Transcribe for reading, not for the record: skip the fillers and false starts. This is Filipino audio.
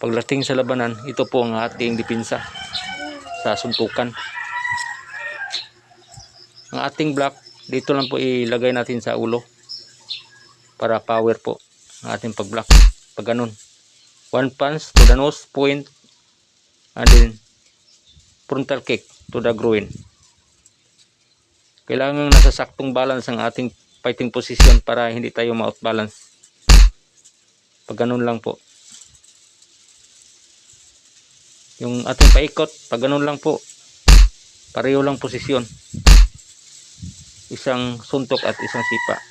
Pagdating sa labanan, ito po ang ating depensa sa suntukan. Ang ating block, dito lang po ilagay natin sa ulo para power po ang ating pag-block. Pag ganun, one punch to the nose point and then frontal kick to the groin. Kailangan nasa saktong balance ang ating fighting position para hindi tayo ma-out balance. Pag ganun lang po. Yung ating paikot, pag ganun lang po. Pareho lang posisyon. Isang suntok at isang sipa.